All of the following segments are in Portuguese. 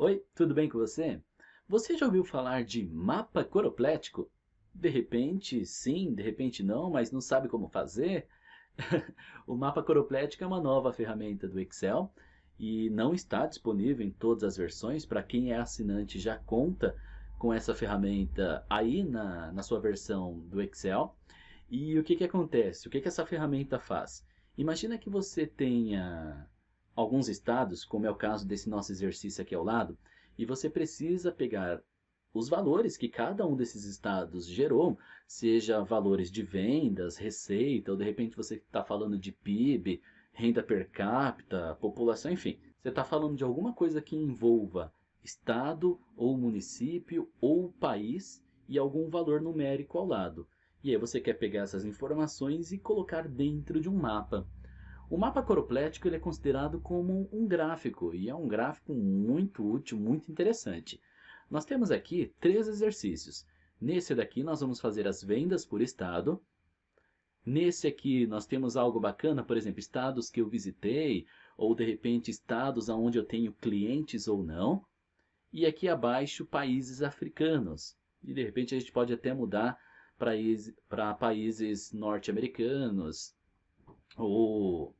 Oi, tudo bem com você? Você já ouviu falar de mapa coroplético? De repente sim, de repente não, mas não sabe como fazer? O mapa coroplético é uma nova ferramenta do Excel e não está disponível em todas as versões. Para quem é assinante já conta com essa ferramenta aí na sua versão do Excel. E o que que acontece? O que que essa ferramenta faz? Imagina que você tenha alguns estados, como é o caso desse nosso exercício aqui ao lado, e você precisa pegar os valores que cada um desses estados gerou, seja valores de vendas, receita, ou de repente você está falando de PIB, renda per capita, população, enfim. Você está falando de alguma coisa que envolva estado, ou município, ou país, e algum valor numérico ao lado. E aí você quer pegar essas informações e colocar dentro de um mapa. O mapa coroplético ele é considerado como um gráfico, e é um gráfico muito útil, muito interessante. Nós temos aqui três exercícios. Nesse daqui nós vamos fazer as vendas por estado. Nesse aqui nós temos algo bacana, por exemplo, estados que eu visitei, ou de repente estados onde eu tenho clientes ou não. E aqui abaixo países africanos. E de repente a gente pode até mudar para países norte-americanos, ou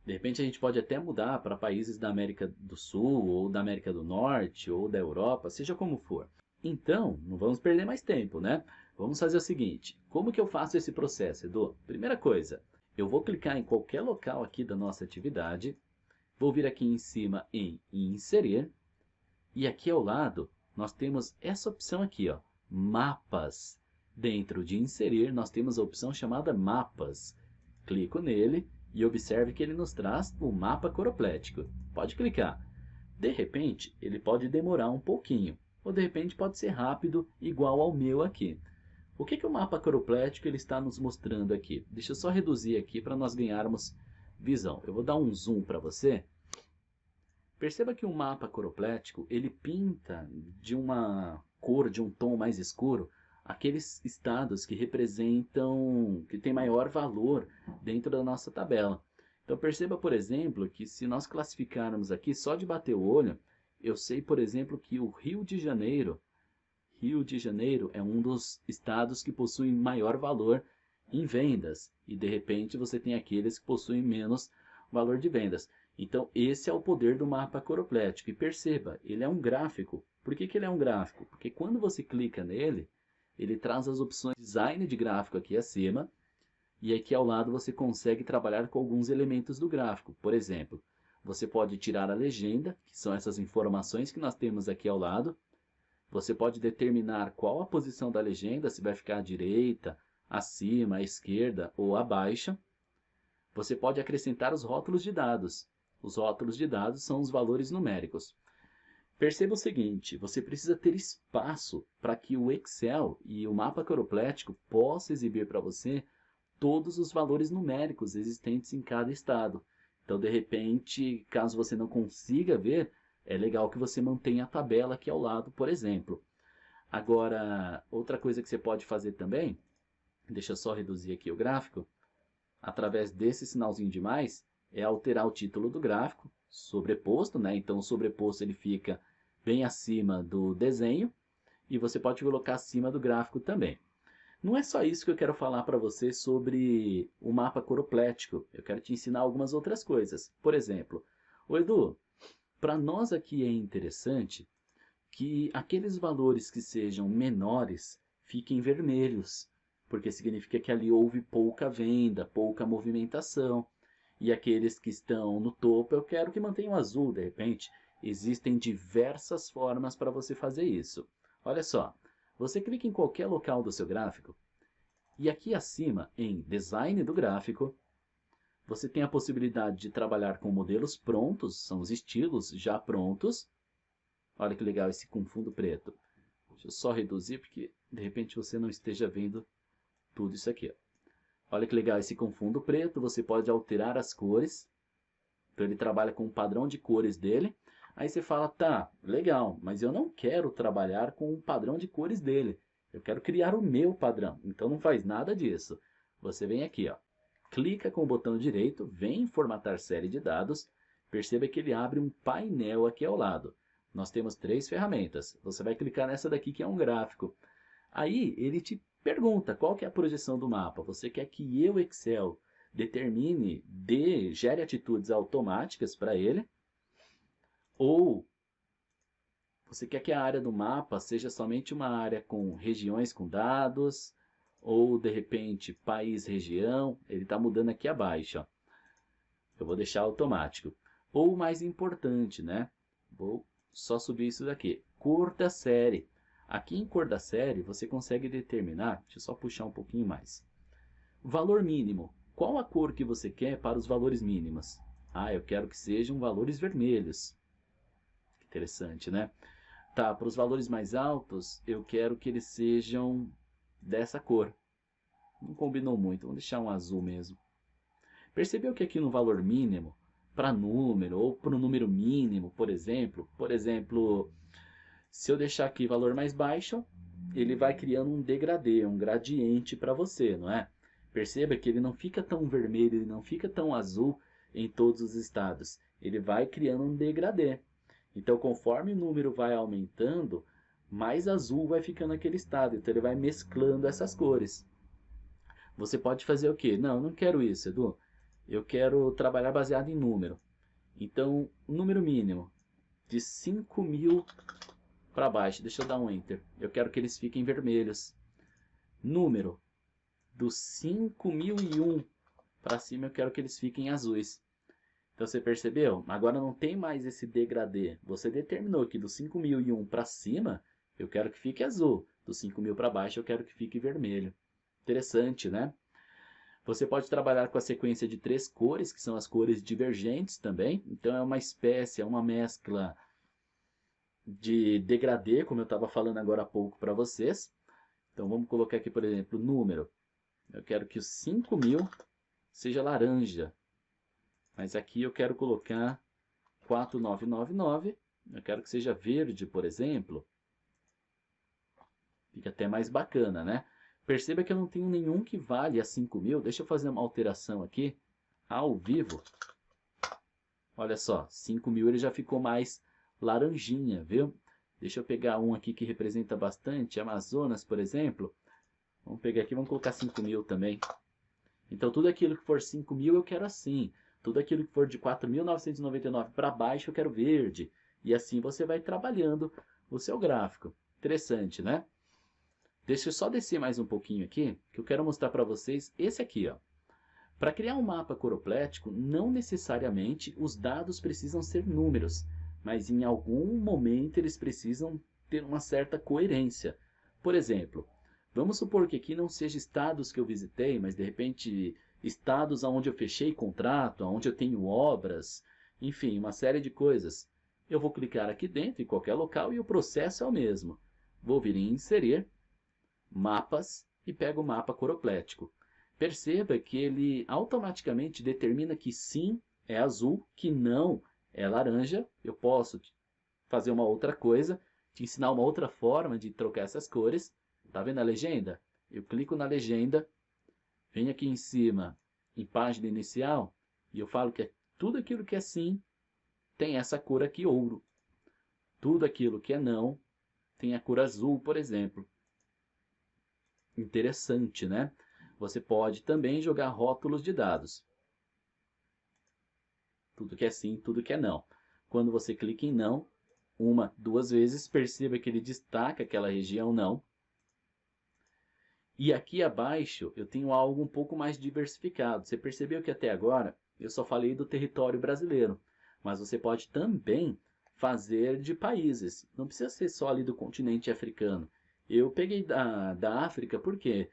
de repente a gente pode até mudar para países da América do Sul, ou da América do Norte, ou da Europa, seja como for. Então, não vamos perder mais tempo, né? Vamos fazer o seguinte, como que eu faço esse processo, Edu? Primeira coisa, eu vou clicar em qualquer local aqui da nossa atividade, vou vir aqui em cima em inserir, e aqui ao lado nós temos essa opção aqui, ó, mapas. Dentro de inserir nós temos a opção chamada mapas. Clico nele e observe que ele nos traz o mapa coroplético. Pode clicar. De repente, ele pode demorar um pouquinho, ou de repente pode ser rápido, igual ao meu aqui. O que que o mapa coroplético ele está nos mostrando aqui? Deixa eu só reduzir aqui para nós ganharmos visão. Eu vou dar um zoom para você. Perceba que o mapa coroplético ele pinta de uma cor, de um tom mais escuro, aqueles estados que representam, que tem maior valor dentro da nossa tabela. Então perceba, por exemplo, que se nós classificarmos aqui só de bater o olho, eu sei, por exemplo, que o Rio de Janeiro é um dos estados que possui maior valor em vendas. E de repente você tem aqueles que possuem menos valor de vendas. Então esse é o poder do mapa coroplético. E perceba, ele é um gráfico. Por que que ele é um gráfico? Porque quando você clica nele, ele traz as opções design de gráfico aqui acima. E aqui ao lado você consegue trabalhar com alguns elementos do gráfico. Por exemplo, você pode tirar a legenda, que são essas informações que nós temos aqui ao lado. Você pode determinar qual a posição da legenda, se vai ficar à direita, acima, à esquerda ou abaixo. Você pode acrescentar os rótulos de dados. Os rótulos de dados são os valores numéricos. Perceba o seguinte, você precisa ter espaço para que o Excel e o mapa coroplético possam exibir para você todos os valores numéricos existentes em cada estado. Então, de repente, caso você não consiga ver, é legal que você mantenha a tabela aqui ao lado, por exemplo. Agora, outra coisa que você pode fazer também, deixa eu só reduzir aqui o gráfico, através desse sinalzinho de mais, é alterar o título do gráfico, sobreposto, né? Então o sobreposto ele fica bem acima do desenho, e você pode colocar acima do gráfico também. Não é só isso que eu quero falar para você sobre o mapa coroplético. Eu quero te ensinar algumas outras coisas. Por exemplo, o Edu, para nós aqui é interessante que aqueles valores que sejam menores fiquem vermelhos, porque significa que ali houve pouca venda, pouca movimentação. E aqueles que estão no topo eu quero que mantenham azul, de repente. Existem diversas formas para você fazer isso. Olha só, você clica em qualquer local do seu gráfico e aqui acima em Design do Gráfico, você tem a possibilidade de trabalhar com modelos prontos, são os estilos já prontos. Olha que legal esse com fundo preto. Deixa eu só reduzir porque de repente você não esteja vendo tudo isso aqui. Olha que legal esse com fundo preto, você pode alterar as cores. Então ele trabalha com o padrão de cores dele. Aí você fala, tá, legal, mas eu não quero trabalhar com o padrão de cores dele. Eu quero criar o meu padrão. Então não faz nada disso. Você vem aqui, ó, clica com o botão direito, vem em formatar série de dados. Perceba que ele abre um painel aqui ao lado. Nós temos 3 ferramentas. Você vai clicar nessa daqui que é um gráfico. Aí ele te pergunta qual que é a projeção do mapa. Você quer que eu, Excel, determine, gere atitudes automáticas para ele? Ou você quer que a área do mapa seja somente uma área com regiões com dados? Ou, de repente, país, região? Ele está mudando aqui abaixo. Ó. Eu vou deixar automático. Ou, mais importante, né? Vou só subir isso daqui. Cor da série. Aqui em cor da série, você consegue determinar... Deixa eu só puxar um pouquinho mais. Valor mínimo. Qual a cor que você quer para os valores mínimos? Ah, eu quero que sejam valores vermelhos. Interessante, né? Tá, para os valores mais altos, eu quero que eles sejam dessa cor. Não combinou muito, vamos deixar um azul mesmo. Percebeu que aqui no valor mínimo, para número ou para o número mínimo, por exemplo, se eu deixar aqui valor mais baixo, ele vai criando um degradê, um gradiente para você, não é? Perceba que ele não fica tão vermelho, ele não fica tão azul em todos os estados. Ele vai criando um degradê. Então, conforme o número vai aumentando, mais azul vai ficando aquele estado. Então, ele vai mesclando essas cores. Você pode fazer o quê? Não, eu não quero isso, Edu. Eu quero trabalhar baseado em número. Então, número mínimo de 5.000 para baixo. Deixa eu dar um Enter. Eu quero que eles fiquem vermelhos. Número dos 5.001 para cima, eu quero que eles fiquem azuis. Então você percebeu? Agora não tem mais esse degradê. Você determinou que do 5.001 para cima, eu quero que fique azul. Do 5.000 para baixo, eu quero que fique vermelho. Interessante, né? Você pode trabalhar com a sequência de 3 cores, que são as cores divergentes também. Então é uma espécie, é uma mescla de degradê, como eu estava falando agora há pouco para vocês. Então vamos colocar aqui, por exemplo, número. Eu quero que o 5.000 seja laranja. Mas aqui eu quero colocar 4.999. Eu quero que seja verde, por exemplo. Fica até mais bacana, né? Perceba que eu não tenho nenhum que vale a 5.000. Deixa eu fazer uma alteração aqui, ao vivo. Olha só, 5.000 ele já ficou mais laranjinha, viu? Deixa eu pegar um aqui que representa bastante, Amazonas, por exemplo. Vamos pegar aqui, vamos colocar 5.000 também. Então, tudo aquilo que for 5.000 eu quero assim. Tudo aquilo que for de 4.999 para baixo eu quero verde. E assim você vai trabalhando o seu gráfico. Interessante, né? Deixa eu só descer mais um pouquinho aqui, que eu quero mostrar para vocês esse aqui, ó. Para criar um mapa coroplético, não necessariamente os dados precisam ser números, mas em algum momento eles precisam ter uma certa coerência. Por exemplo, vamos supor que aqui não seja estados que eu visitei, mas de repente estados onde eu fechei contrato, onde eu tenho obras, enfim, uma série de coisas. Eu vou clicar aqui dentro, em qualquer local, e o processo é o mesmo. Vou vir em Inserir, Mapas, e pego o mapa coroplético. Perceba que ele automaticamente determina que sim é azul, que não é laranja. Eu posso fazer uma outra coisa, te ensinar uma outra forma de trocar essas cores. Tá vendo a legenda? Eu clico na legenda, venho aqui em cima, em página inicial, e eu falo que tudo aquilo que é sim tem essa cor aqui, ouro. Tudo aquilo que é não tem a cor azul, por exemplo. Interessante, né? Você pode também jogar rótulos de dados. Tudo que é sim, tudo que é não. Quando você clica em não, uma, duas vezes, perceba que ele destaca aquela região não. E aqui abaixo eu tenho algo um pouco mais diversificado. Você percebeu que até agora eu só falei do território brasileiro. Mas você pode também fazer de países. Não precisa ser só ali do continente africano. Eu peguei da África porque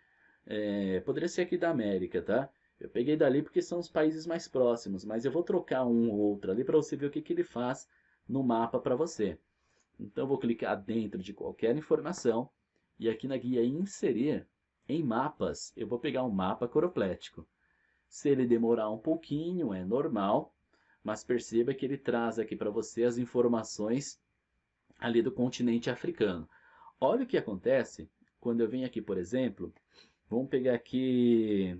poderia ser aqui da América, tá? Eu peguei dali porque são os países mais próximos, mas eu vou trocar um ou outro ali para você ver o que ele faz no mapa para você. Então eu vou clicar dentro de qualquer informação e aqui na guia Inserir, em mapas, eu vou pegar um mapa coroplético. Se ele demorar um pouquinho, é normal, mas perceba que ele traz aqui para você as informações ali do continente africano. Olha o que acontece quando eu venho aqui, por exemplo, vamos pegar aqui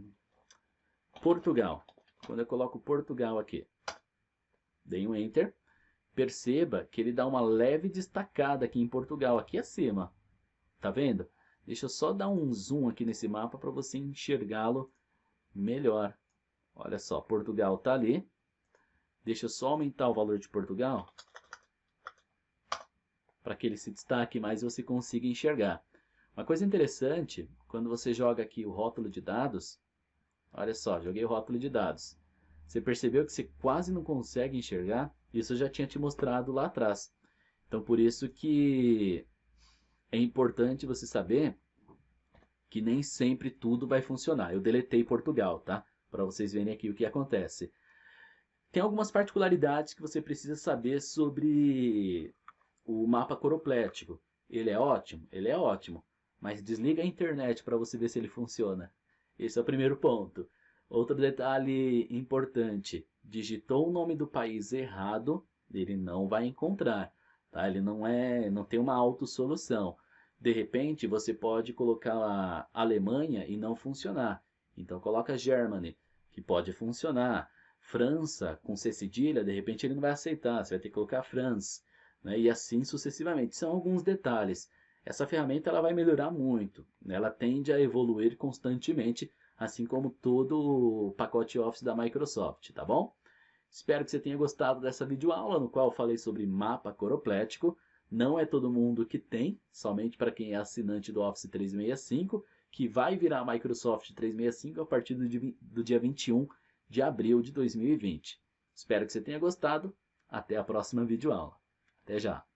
Portugal. Quando eu coloco Portugal aqui, dei um Enter, perceba que ele dá uma leve destacada aqui em Portugal, aqui acima. Tá vendo? Deixa eu só dar um zoom aqui nesse mapa para você enxergá-lo melhor. Olha só, Portugal tá ali. Deixa eu só aumentar o valor de Portugal para que ele se destaque mais e você consiga enxergar. Uma coisa interessante, quando você joga aqui o rótulo de dados, olha só, joguei o rótulo de dados. Você percebeu que você quase não consegue enxergar? Isso eu já tinha te mostrado lá atrás. Então por isso que é importante você saber que nem sempre tudo vai funcionar. Eu deletei Portugal, tá? Para vocês verem aqui o que acontece. Tem algumas particularidades que você precisa saber sobre o mapa coroplético. Ele é ótimo? Ele é ótimo. Mas desliga a internet para você ver se ele funciona. Esse é o primeiro ponto. Outro detalhe importante. Digitou o nome do país errado, ele não vai encontrar. Tá? Ele não tem uma autossolução. De repente, você pode colocar a Alemanha e não funcionar. Então, coloca Germany, que pode funcionar. França, com C cedilha, de repente ele não vai aceitar. Você vai ter que colocar France, né? E assim sucessivamente. São alguns detalhes. Essa ferramenta ela vai melhorar muito, né? Ela tende a evoluir constantemente, assim como todo o pacote Office da Microsoft, tá bom? Espero que você tenha gostado dessa videoaula, no qual eu falei sobre mapa coroplético. Não é todo mundo que tem, somente para quem é assinante do Office 365, que vai virar Microsoft 365 a partir do dia 21 de abril de 2020. Espero que você tenha gostado. Até a próxima videoaula. Até já!